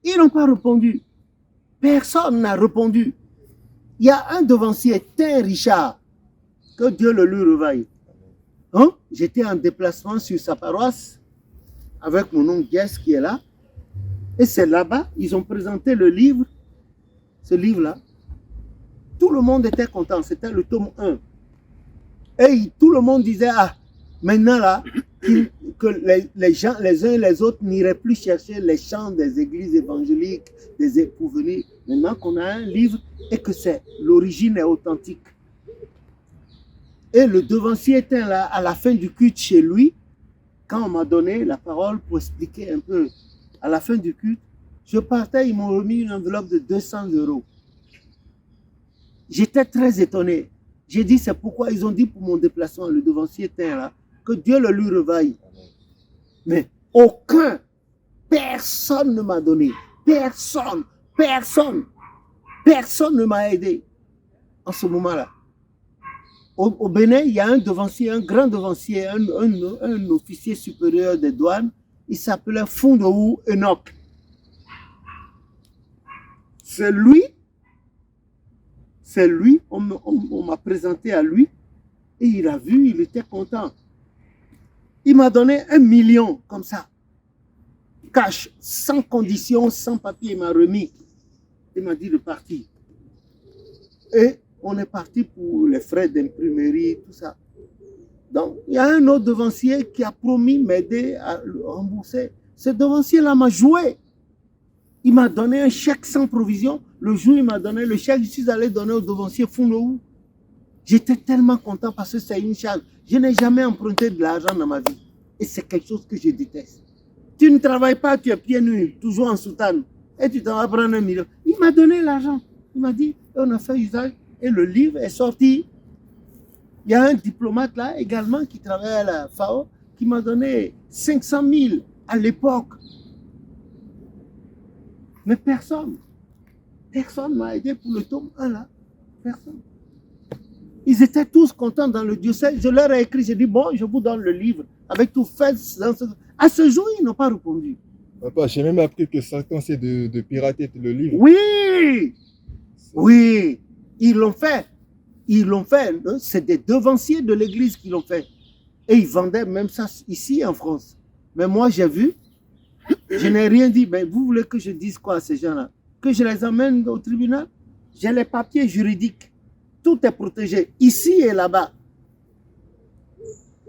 Ils n'ont pas répondu. Personne n'a répondu. Il y a un devancier, Tin Richard, que Dieu le lui revaille. Hein? J'étais en déplacement sur sa paroisse avec mon oncle Guess qui est là. Et c'est là-bas, ils ont présenté le livre, ce livre-là. Tout le monde était content, c'était le tome 1. Et tout le monde disait, ah, maintenant là, que les gens, les uns et les autres n'iraient plus chercher les chants des églises évangéliques pour venir. Maintenant qu'on a un livre et que l'origine est authentique. Et le devancier était là à la fin du culte chez lui, quand on m'a donné la parole pour expliquer un peu. À la fin du culte, je partais, ils m'ont remis une enveloppe de 200 €. J'étais très étonné. J'ai dit, c'est pourquoi ils ont dit pour mon déplacement, le devancier était là, que Dieu le lui revaille. Mais personne ne m'a donné. Personne ne m'a aidé en ce moment-là. Au Bénin, il y a un devancier, un grand devancier, un officier supérieur des douanes. Il s'appelait Fondou Enoch. C'est lui, on m'a présenté à lui et il a vu, il était content. Il m'a donné 1 million comme ça, cash, sans condition, sans papier, il m'a remis. Il m'a dit de partir. Et on est parti pour les frais d'imprimerie, tout ça. Donc, il y a un autre devancier qui a promis m'aider à le rembourser. Ce devancier-là m'a joué. Il m'a donné un chèque sans provision. Le jour où il m'a donné le chèque, je suis allé donner au devancier Fondou. J'étais tellement content parce que c'est une charge. Je n'ai jamais emprunté de l'argent dans ma vie. Et c'est quelque chose que je déteste. Tu ne travailles pas, tu es pieds nus, toujours en soutane. Et tu t'en vas prendre 1 million. Il m'a donné l'argent. Il m'a dit, on a fait usage. Et le livre est sorti. Il y a un diplomate là également qui travaille à la FAO qui m'a donné 500 000 à l'époque. Mais personne ne m'a aidé pour le tome 1 là. Personne. Ils étaient tous contents dans le diocèse. Je leur ai écrit, j'ai dit, bon, je vous donne le livre avec tout fait. À ce jour, ils n'ont pas répondu. Papa, j'ai même appris que Satan c'est de pirater le livre. Oui, ils l'ont fait. C'est des devanciers de l'église qui l'ont fait. Et ils vendaient même ça ici en France. Mais moi, j'ai vu, je n'ai rien dit. Mais vous voulez que je dise quoi à ces gens-là? Que je les emmène au tribunal? J'ai les papiers juridiques. Tout est protégé, ici et là-bas.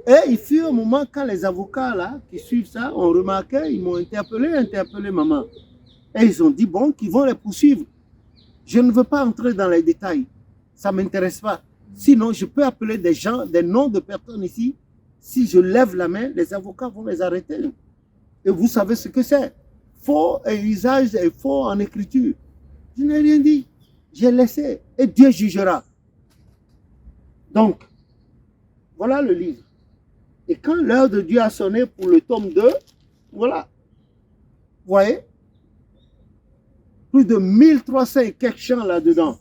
Et il fut un moment quand les avocats là, qui suivent ça, ont remarqué, ils m'ont interpellé maman. Et ils ont dit, bon, qu'ils vont les poursuivre. Je ne veux pas entrer dans les détails. Ça ne m'intéresse pas. Sinon, je peux appeler des gens, des noms de personnes ici. Si je lève la main, les avocats vont les arrêter. Et vous savez ce que c'est. Faux et usage et faux en écriture. Je n'ai rien dit. J'ai laissé. Et Dieu jugera. Donc, voilà le livre. Et quand l'heure de Dieu a sonné pour le tome 2, voilà. Vous voyez? Plus de 1300 et quelques chants là-dedans.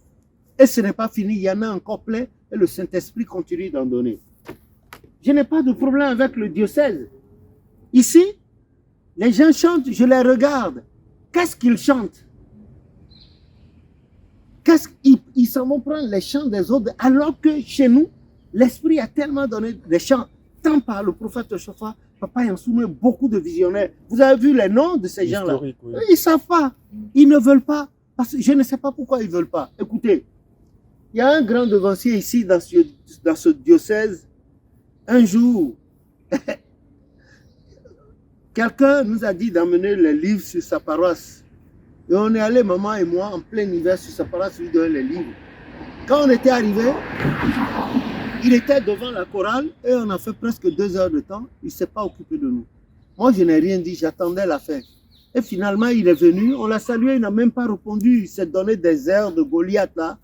Et ce n'est pas fini, il y en a encore plein et le Saint-Esprit continue d'en donner. Je n'ai pas de problème avec le diocèse. Ici, les gens chantent, je les regarde. Qu'est-ce qu'ils chantent? Ils s'en vont prendre les chants des autres, alors que chez nous, l'Esprit a tellement donné des chants, tant par le prophète Chauffard, Papa Yansoumé, beaucoup de visionnaires. Vous avez vu les noms de ces gens-là? Oui. Ils ne savent pas, ils ne veulent pas, parce que je ne sais pas pourquoi ils ne veulent pas. Écoutez, il y a un grand devancier ici dans ce diocèse. Un jour, quelqu'un nous a dit d'emmener les livres sur sa paroisse. Et on est allé, maman et moi, en plein hiver sur sa paroisse, lui donner les livres. Quand on était arrivé, il était devant la chorale et on a fait presque 2 heures de temps. Il ne s'est pas occupé de nous. Moi, je n'ai rien dit, j'attendais la fin. Et finalement, il est venu, on l'a salué, il n'a même pas répondu. Il s'est donné des airs de Goliath là.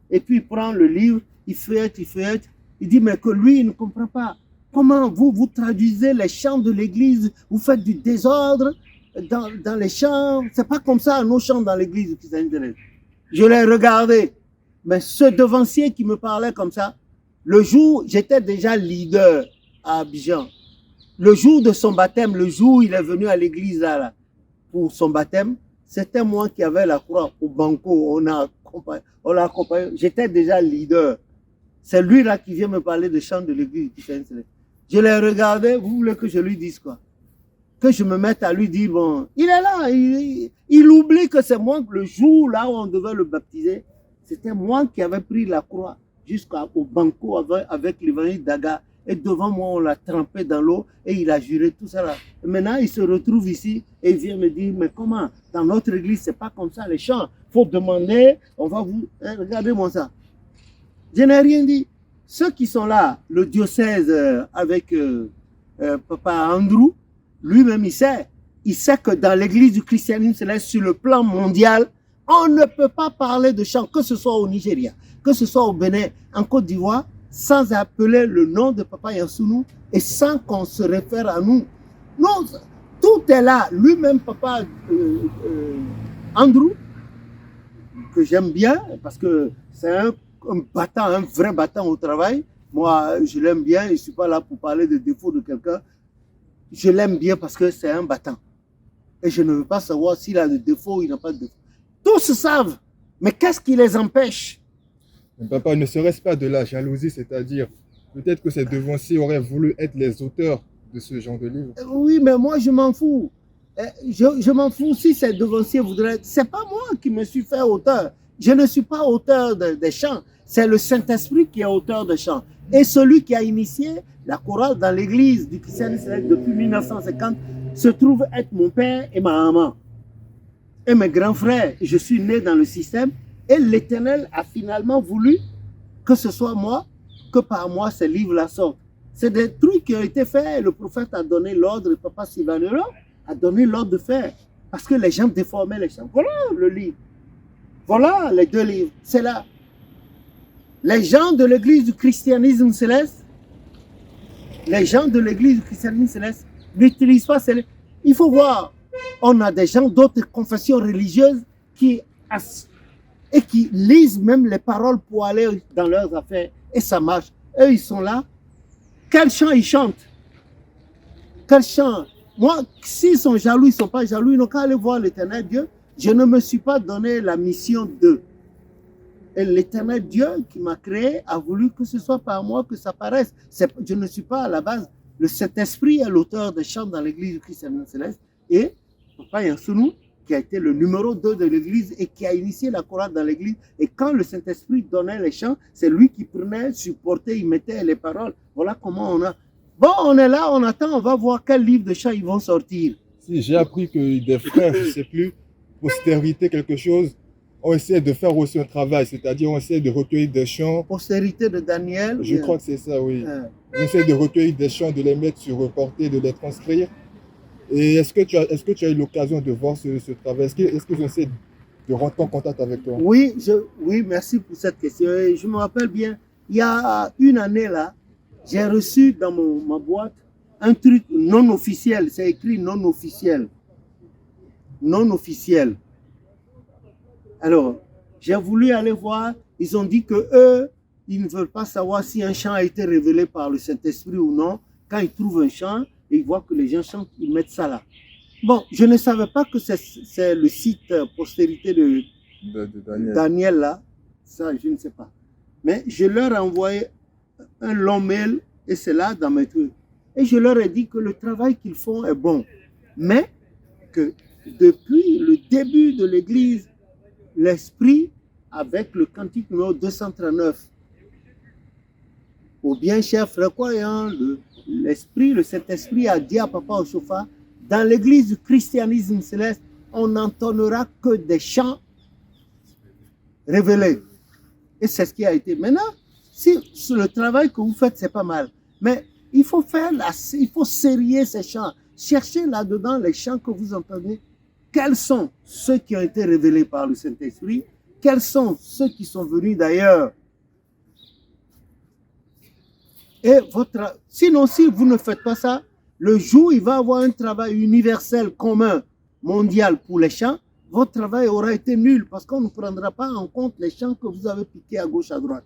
Et puis il prend le livre, il feuillette. Il dit, mais que lui, il ne comprend pas. Comment vous traduisez les chants de l'église, vous faites du désordre dans les chants. C'est pas comme ça, nos chants dans l'église qui s'intéressent. Je l'ai regardé. Mais ce devancier qui me parlait comme ça, le jour, j'étais déjà leader à Abidjan. Le jour de son baptême, le jour où il est venu à l'église là, pour son baptême, C'était moi qui avais la croix au banco. On l'a accompagné. J'étais déjà leader. C'est lui là qui vient me parler de chant de l'église. Je l'ai regardé. Vous voulez que je lui dise quoi? Que je me mette à lui dire, bon, il est là. Il oublie que c'est moi, le jour là où on devait le baptiser, c'était moi qui avais pris la croix jusqu'au banco avec l'évangile d'Aga. Et devant moi, on l'a trempé dans l'eau et il a juré tout ça là. Et maintenant, il se retrouve ici et il vient me dire, mais comment? Dans notre église, c'est pas comme ça les chants. Il faut demander, on va vous... Regardez-moi ça. Je n'ai rien dit. Ceux qui sont là, le diocèse avec Papa Andrew, lui-même il sait que dans l'église du christianisme céleste, sur le plan mondial, on ne peut pas parler de chant, que ce soit au Nigeria, que ce soit au Bénin, en Côte d'Ivoire, sans appeler le nom de Papa Yansounou et sans qu'on se réfère à nous. Non, tout est là. Lui-même, Papa Andrew, que j'aime bien, parce que c'est un battant, un vrai battant au travail. Moi, je l'aime bien, je ne suis pas là pour parler des défauts de quelqu'un. Je l'aime bien parce que c'est un battant. Et je ne veux pas savoir s'il a des défauts ou il n'a pas de défauts. Tous savent, mais qu'est-ce qui les empêche? Mais papa, ne serait-ce pas de la jalousie, c'est-à-dire peut-être que ces devanciers auraient voulu être les auteurs de ce genre de livre? Oui, mais moi, je m'en fous. Je m'en fous si ces devanciers voudraient... C'est pas moi qui me suis fait auteur. Je ne suis pas auteur des chants. C'est le Saint-Esprit qui est auteur des chants. Et celui qui a initié la chorale dans l'église du christianisme depuis 1950 se trouve être mon père et ma maman. Et mes grands frères. Je suis né dans le système. Et l'Éternel a finalement voulu que ce soit moi, que par moi ces livres-là sortent. C'est des trucs qui ont été faits. Le prophète a donné l'ordre, Papa Sylvanero a donné l'ordre de faire. Parce que les gens déformaient les chants. Voilà le livre. Voilà les deux livres. C'est là. Les gens de l'église du christianisme céleste, les gens de l'église du christianisme céleste n'utilisent pas ces livres. Il faut voir, on a des gens d'autres confessions religieuses qui lisent même les paroles pour aller dans leurs affaires. Et ça marche. Eux, ils sont là. Quel chant ils chantent? Quel chant? Moi, s'ils sont jaloux, ils ne sont pas jaloux, ils n'ont qu'à aller voir l'Éternel Dieu. Je ne me suis pas donné la mission d'eux. Et l'Éternel Dieu qui m'a créé a voulu que ce soit par moi que ça paraisse. Je ne suis pas à la base. Le Saint-Esprit est l'auteur des chants dans l'église du christianisme céleste. Et Papa Yansounou, qui a été le numéro 2 de l'église et qui a initié la chorale dans l'église. Et quand le Saint-Esprit donnait les chants, c'est lui qui prenait, supportait, il mettait les paroles. Voilà comment on a... Bon, on est là, on attend, on va voir quel livre de chants ils vont sortir. Si, j'ai appris que des frères, je ne sais plus, postérité, quelque chose, on essaie de faire aussi un travail, c'est-à-dire on essaie de recueillir des chants. Postérité de Daniel. Je crois que c'est ça, oui. On essaie de recueillir des chants, de les mettre sur reporter, de les transcrire. Et est-ce que tu as eu l'occasion de voir ce travail? Est-ce que j'essaie de rentrer en contact avec toi? Oui, merci pour cette question. Et je me rappelle bien, il y a une année là, j'ai reçu dans ma boîte un truc non officiel. C'est écrit non officiel. Non officiel. Alors, j'ai voulu aller voir. Ils ont dit que eux, ils ne veulent pas savoir si un chant a été révélé par le Saint-Esprit ou non. Quand ils trouvent un chant et ils voient que les gens chantent, ils mettent ça là. Bon, je ne savais pas que c'est le site postérité de Daniel là. Ça, je ne sais pas. Mais je leur ai envoyé un long mail et c'est là dans mes trucs. Et je leur ai dit que le travail qu'ils font est bon. Mais que depuis le début de l'église, l'Esprit, avec le cantique numéro 239, au bien cher frère croyant, l'Esprit, le Saint-Esprit a dit à Papa Oshofa, dans l'église du christianisme céleste, on n'entendra que des chants révélés. Et c'est ce qui a été. Maintenant, si le travail que vous faites, c'est pas mal. Mais il faut serrer ces chants. Cherchez là-dedans les chants que vous entendez. Quels sont ceux qui ont été révélés par le Saint-Esprit? Quels sont ceux qui sont venus d'ailleurs? Et sinon, si vous ne faites pas ça, le jour où il va y avoir un travail universel, commun, mondial pour les chants, votre travail aura été nul parce qu'on ne prendra pas en compte les chants que vous avez piqués à gauche, à droite.